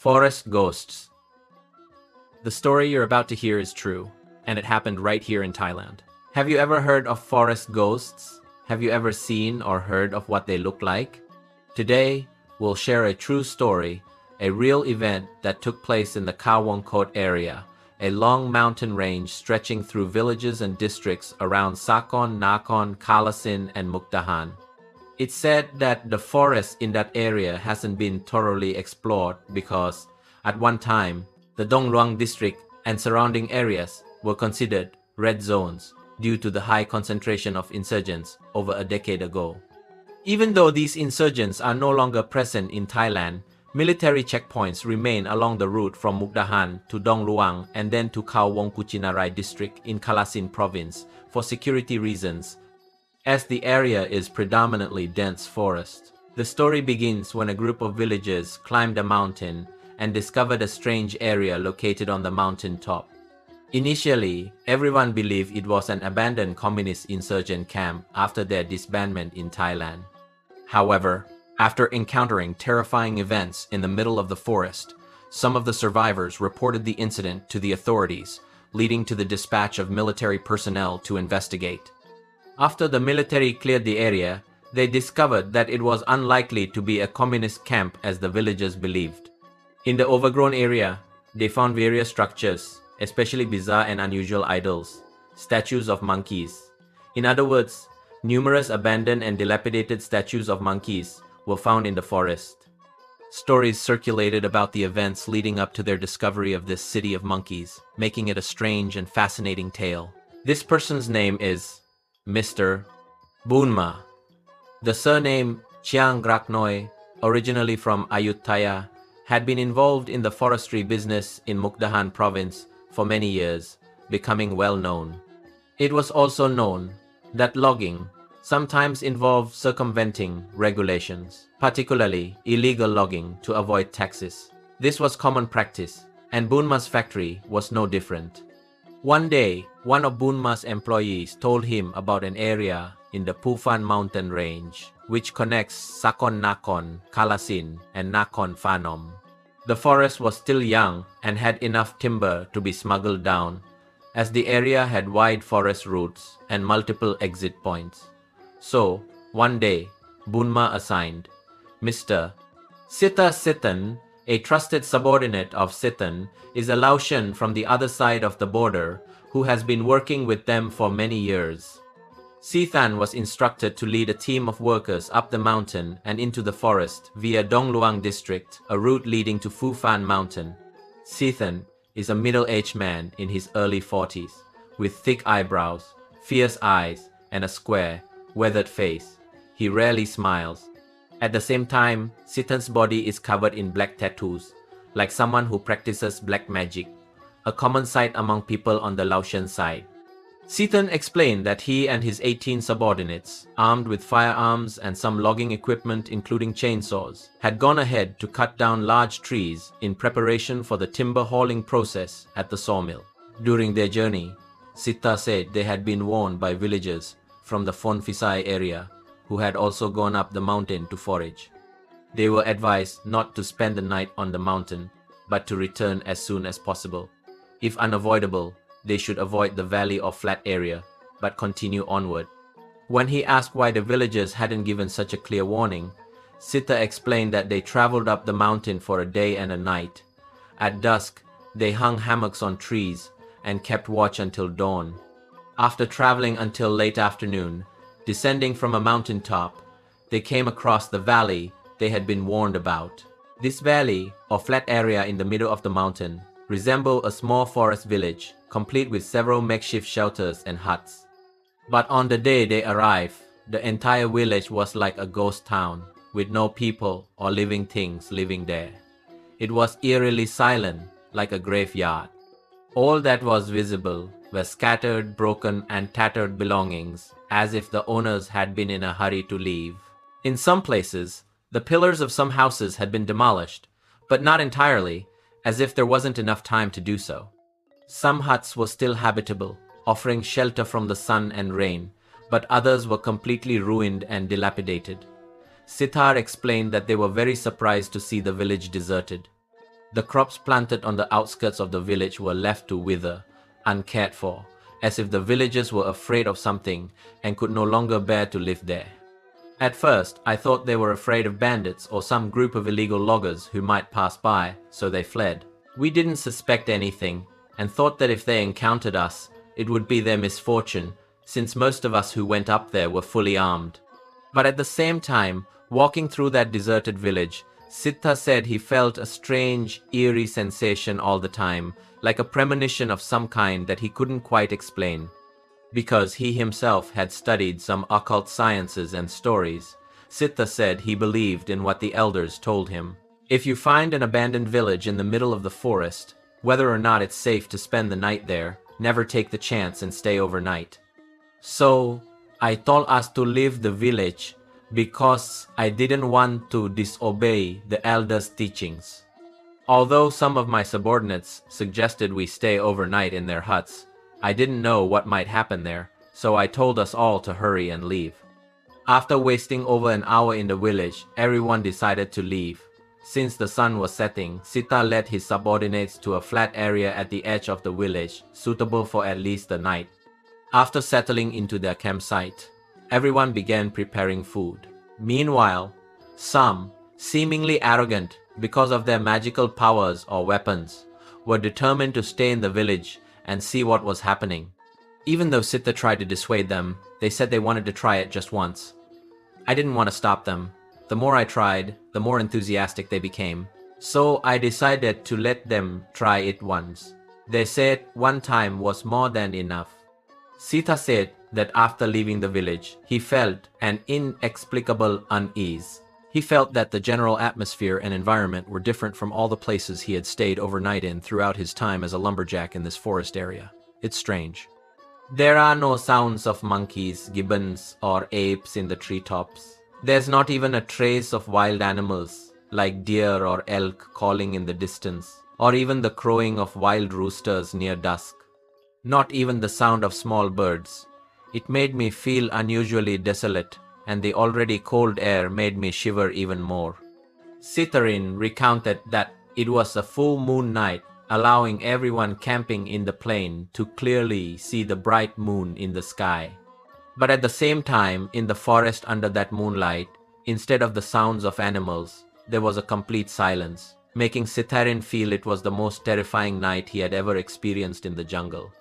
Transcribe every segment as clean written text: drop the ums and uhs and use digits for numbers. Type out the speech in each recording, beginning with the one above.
Forest Ghosts. The story you're about to hear is true, and it happened right here in Thailand. Have you ever heard of forest ghosts? Have you ever seen or heard of what they look like? Today, we'll share a true story, a real event that took place in the Khao Wongkot area, a long mountain range stretching through villages and districts around Sakon, Nakhon, Kalasin, and Mukdahan. It's said that the forest in that area hasn't been thoroughly explored because, at one time, the Dong Luang district and surrounding areas were considered red zones due to the high concentration of insurgents over a decade ago. Even though these insurgents are no longer present in Thailand, military checkpoints remain along the route from Mukdahan to Dong Luang and then to Khao Wongkut district in Kalasin province for security reasons, as the area is predominantly dense forest. The story begins when a group of villagers climbed a mountain and discovered a strange area located on the mountain top. Initially, everyone believed it was an abandoned communist insurgent camp after their disbandment in Thailand. However, after encountering terrifying events in the middle of the forest, some of the survivors reported the incident to the authorities, leading to the dispatch of military personnel to investigate. After the military cleared the area, they discovered that it was unlikely to be a communist camp as the villagers believed. In the overgrown area, they found various structures, especially bizarre and unusual idols, statues of monkeys. In other words, numerous abandoned and dilapidated statues of monkeys were found in the forest. Stories circulated about the events leading up to their discovery of this city of monkeys, making it a strange and fascinating tale. This person's name is Mr. Boonma. The surname Chiang Graknoi, originally from Ayutthaya, had been involved in the forestry business in Mukdahan province for many years, becoming well known. It was also known that logging sometimes involved circumventing regulations, particularly illegal logging to avoid taxes. This was common practice, and Boonma's factory was no different. One day, one of Boonma's employees told him about an area in the Phu Phan mountain range, which connects Sakon Nakhon, Kalasin, and Nakhon Phanom. The forest was still young and had enough timber to be smuggled down, as the area had wide forest routes and multiple exit points. So, one day, Boonma assigned Mr. Sithan, a trusted subordinate of Sithan, is a Laotian from the other side of the border who has been working with them for many years. Sithan was instructed to lead a team of workers up the mountain and into the forest via Dong Luang district, a route leading to Phu Phan mountain. Sithan is a middle-aged man in his early 40s, with thick eyebrows, fierce eyes, and a square, weathered face. He rarely smiles. At the same time, Sithan's body is covered in black tattoos, like someone who practices black magic, a common sight among people on the Laotian side. Sithan explained that he and his 18 subordinates, armed with firearms and some logging equipment including chainsaws, had gone ahead to cut down large trees in preparation for the timber hauling process at the sawmill. During their journey, Sitha said they had been warned by villagers from the Phon Phisai area who had also gone up the mountain to forage. They were advised not to spend the night on the mountain, but to return as soon as possible. If unavoidable, they should avoid the valley or flat area, but continue onward. When he asked why the villagers hadn't given such a clear warning, Sitha explained that they traveled up the mountain for a day and a night. At dusk, they hung hammocks on trees and kept watch until dawn. After traveling until late afternoon, descending from a mountain top, they came across the valley they had been warned about. This valley, or flat area in the middle of the mountain, resembled a small forest village, complete with several makeshift shelters and huts. But on the day they arrived, the entire village was like a ghost town, with no people or living things living there. It was eerily silent, like a graveyard. All that was visible were scattered, broken, and tattered belongings, as if the owners had been in a hurry to leave. In some places, the pillars of some houses had been demolished, but not entirely, as if there wasn't enough time to do so. Some huts were still habitable, offering shelter from the sun and rain, but others were completely ruined and dilapidated. Sithar explained that they were very surprised to see the village deserted. The crops planted on the outskirts of the village were left to wither, uncared for, as if the villagers were afraid of something and could no longer bear to live there. At first, I thought they were afraid of bandits or some group of illegal loggers who might pass by, so they fled. We didn't suspect anything, and thought that if they encountered us, it would be their misfortune, since most of us who went up there were fully armed. But at the same time, walking through that deserted village, Sitha said he felt a strange, eerie sensation all the time, like a premonition of some kind that he couldn't quite explain. Because he himself had studied some occult sciences and stories, Sitha said he believed in what the elders told him. If you find an abandoned village in the middle of the forest, whether or not it's safe to spend the night there, never take the chance and stay overnight. So, I told us to leave the village because I didn't want to disobey the elders' teachings. Although some of my subordinates suggested we stay overnight in their huts, I didn't know what might happen there, so I told us all to hurry and leave. After wasting over an hour in the village, everyone decided to leave. Since the sun was setting, Sita led his subordinates to a flat area at the edge of the village, suitable for at least the night. After settling into their campsite, everyone began preparing food. Meanwhile, some, seemingly arrogant because of their magical powers or weapons, were determined to stay in the village and see what was happening. Even though Sita tried to dissuade them, they said they wanted to try it just once. I didn't want to stop them. The more I tried, the more enthusiastic they became. So I decided to let them try it once. They said one time was more than enough. Sita said that after leaving the village, he felt an inexplicable unease. He felt that the general atmosphere and environment were different from all the places he had stayed overnight in throughout his time as a lumberjack in this forest area. It's strange. There are no sounds of monkeys, gibbons, or apes in the treetops. There's not even a trace of wild animals, like deer or elk calling in the distance, or even the crowing of wild roosters near dusk. Not even the sound of small birds. It made me feel unusually desolate, and the already cold air made me shiver even more. Sitharin recounted that it was a full moon night, allowing everyone camping in the plain to clearly see the bright moon in the sky. But at the same time, in the forest under that moonlight, instead of the sounds of animals, there was a complete silence, making Sitharin feel it was the most terrifying night he had ever experienced in the jungle.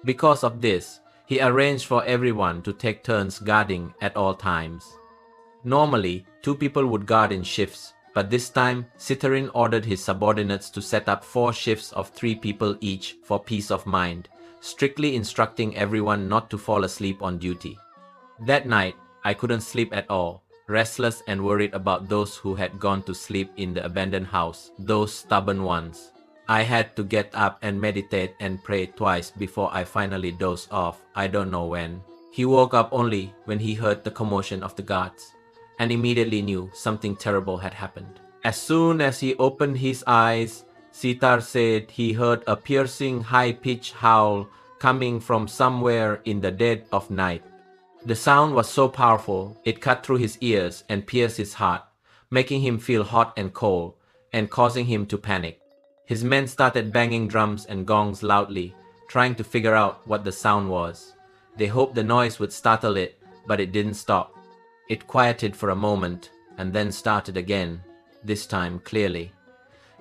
Because of this, he arranged for everyone to take turns guarding at all times. Normally, 2 people would guard in shifts, but this time, Sitharin ordered his subordinates to set up 4 shifts of 3 people each for peace of mind, strictly instructing everyone not to fall asleep on duty. That night, I couldn't sleep at all, restless and worried about those who had gone to sleep in the abandoned house, those stubborn ones. I had to get up and meditate and pray twice before I finally dozed off, I don't know when. He woke up only when he heard the commotion of the guards, and immediately knew something terrible had happened. As soon as he opened his eyes, Sitar said he heard a piercing high-pitched howl coming from somewhere in the dead of night. The sound was so powerful, it cut through his ears and pierced his heart, making him feel hot and cold, and causing him to panic. His men started banging drums and gongs loudly, trying to figure out what the sound was. They hoped the noise would startle it, but it didn't stop. It quieted for a moment, and then started again, this time clearly.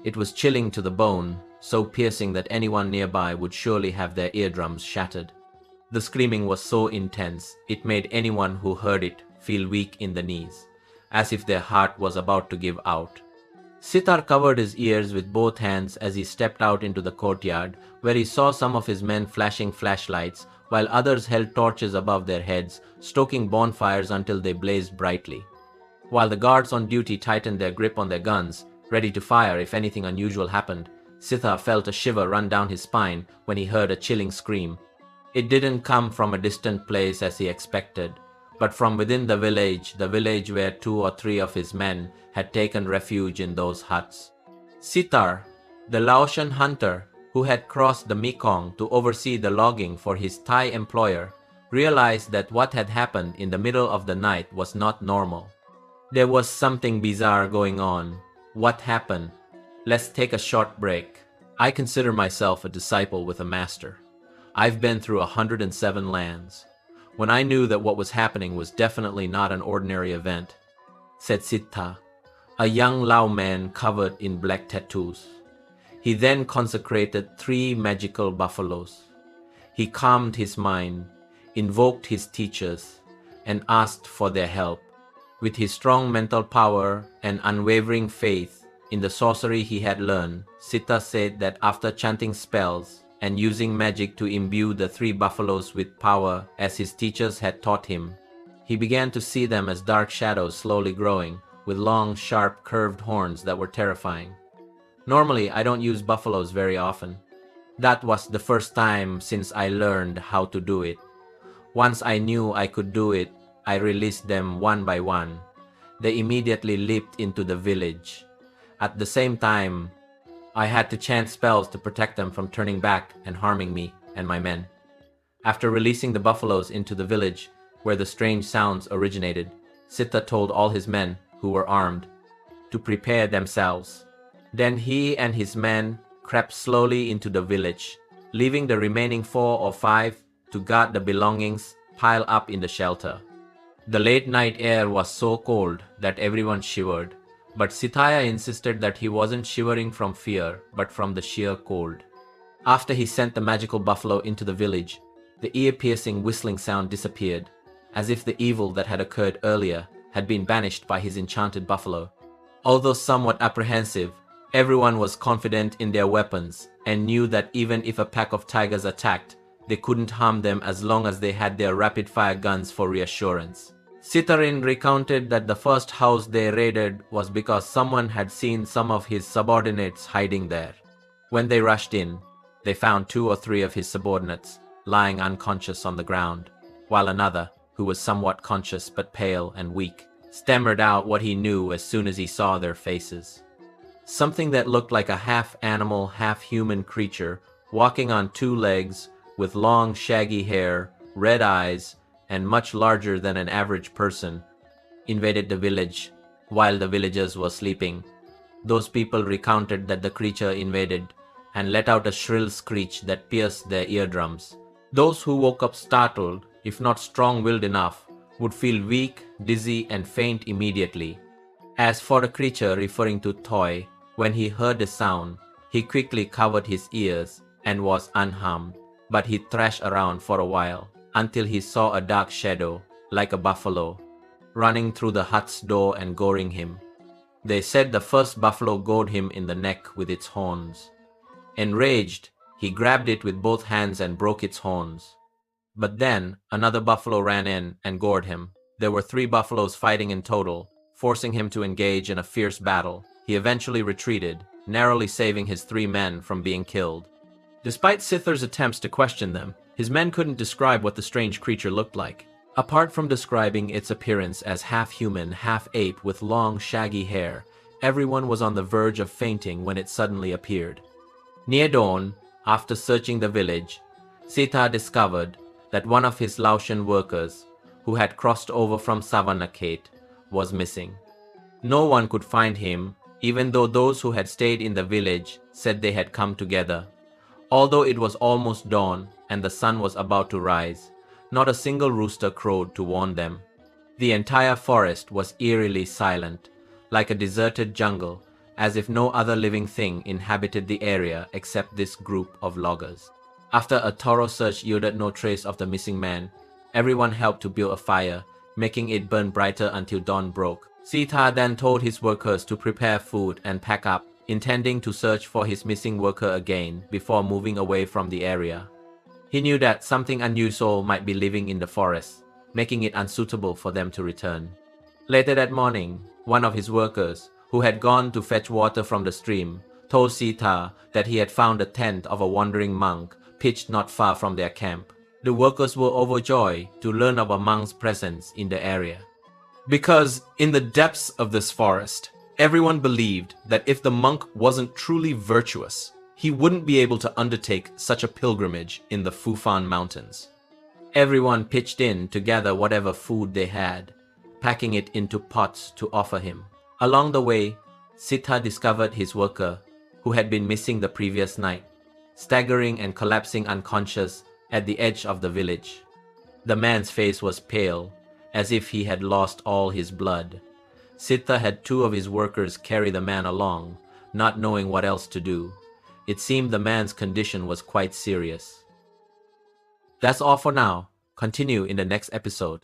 It was chilling to the bone, so piercing that anyone nearby would surely have their eardrums shattered. The screaming was so intense, it made anyone who heard it feel weak in the knees, as if their heart was about to give out. Sitar covered his ears with both hands as he stepped out into the courtyard, where he saw some of his men flashing flashlights, while others held torches above their heads, stoking bonfires until they blazed brightly. While the guards on duty tightened their grip on their guns, ready to fire if anything unusual happened, Sitha felt a shiver run down his spine when he heard a chilling scream. It didn't come from a distant place as he expected, but from within the village where 2 or 3 of his men had taken refuge in those huts. Sitar, the Laotian hunter who had crossed the Mekong to oversee the logging for his Thai employer, realized that what had happened in the middle of the night was not normal. There was something bizarre going on. What happened? Let's take a short break. I consider myself a disciple with a master. I've been through 107 lands. When I knew that what was happening was definitely not an ordinary event, said Sitha, a young Lao man covered in black tattoos. He then consecrated 3 magical buffaloes. He calmed his mind, invoked his teachers, and asked for their help. With his strong mental power and unwavering faith in the sorcery he had learned, Sitha said that after chanting spells and using magic to imbue the 3 buffaloes with power as his teachers had taught him, he began to see them as dark shadows slowly growing, with long, sharp, curved horns that were terrifying. Normally, I don't use buffaloes very often. That was the first time since I learned how to do it. Once I knew I could do it, I released them one by one. They immediately leaped into the village. At the same time, I had to chant spells to protect them from turning back and harming me and my men. After releasing the buffaloes into the village where the strange sounds originated, Sitha told all his men, who were armed, to prepare themselves. Then he and his men crept slowly into the village, leaving the remaining 4 or 5 to guard the belongings piled up in the shelter. The late night air was so cold that everyone shivered, but Sitaya insisted that he wasn't shivering from fear, but from the sheer cold. After he sent the magical buffalo into the village, the ear-piercing whistling sound disappeared, as if the evil that had occurred earlier had been banished by his enchanted buffalo. Although somewhat apprehensive, everyone was confident in their weapons and knew that even if a pack of tigers attacked, they couldn't harm them as long as they had their rapid-fire guns for reassurance. Sitharin recounted that the first house they raided was because someone had seen some of his subordinates hiding there. When they rushed in, they found 2 or 3 of his subordinates lying unconscious on the ground, while another, who was somewhat conscious but pale and weak, stammered out what he knew as soon as he saw their faces. Something that looked like a half-animal, half-human creature walking on 2 legs with long shaggy hair, red eyes, and much larger than an average person, invaded the village while the villagers were sleeping. Those people recounted that the creature invaded and let out a shrill screech that pierced their eardrums. Those who woke up startled, if not strong-willed enough, would feel weak, dizzy, and faint immediately. As for the creature referring to Toy, when he heard the sound, he quickly covered his ears and was unharmed, but he thrashed around for a while until he saw a dark shadow, like a buffalo, running through the hut's door and goring him. They said the first buffalo gored him in the neck with its horns. Enraged, he grabbed it with both hands and broke its horns. But then another buffalo ran in and gored him. There were 3 buffaloes fighting in total, forcing him to engage in a fierce battle. He eventually retreated, narrowly saving his 3 men from being killed. Despite Sithar's attempts to question them, his men couldn't describe what the strange creature looked like. Apart from describing its appearance as half-human, half-ape with long, shaggy hair, everyone was on the verge of fainting when it suddenly appeared. Near dawn, after searching the village, Sitha discovered that one of his Laotian workers, who had crossed over from Savanakhet, was missing. No one could find him, even though those who had stayed in the village said they had come together. Although it was almost dawn and the sun was about to rise, not a single rooster crowed to warn them. The entire forest was eerily silent, like a deserted jungle, as if no other living thing inhabited the area except this group of loggers. After a thorough search yielded no trace of the missing man, everyone helped to build a fire, making it burn brighter until dawn broke. Sitha then told his workers to prepare food and pack up, intending to search for his missing worker again before moving away from the area. He knew that something unusual might be living in the forest, making it unsuitable for them to return. Later that morning, one of his workers, who had gone to fetch water from the stream, told Sitha that he had found the tent of a wandering monk pitched not far from their camp. The workers were overjoyed to learn of a monk's presence in the area. Because in the depths of this forest, everyone believed that if the monk wasn't truly virtuous, he wouldn't be able to undertake such a pilgrimage in the Phu Phan mountains. Everyone pitched in to gather whatever food they had, packing it into pots to offer him. Along the way, Sitha discovered his worker who had been missing the previous night, staggering and collapsing unconscious at the edge of the village. The man's face was pale, as if he had lost all his blood. Sitha had 2 of his workers carry the man along, not knowing what else to do. It seemed the man's condition was quite serious. That's all for now. Continue in the next episode.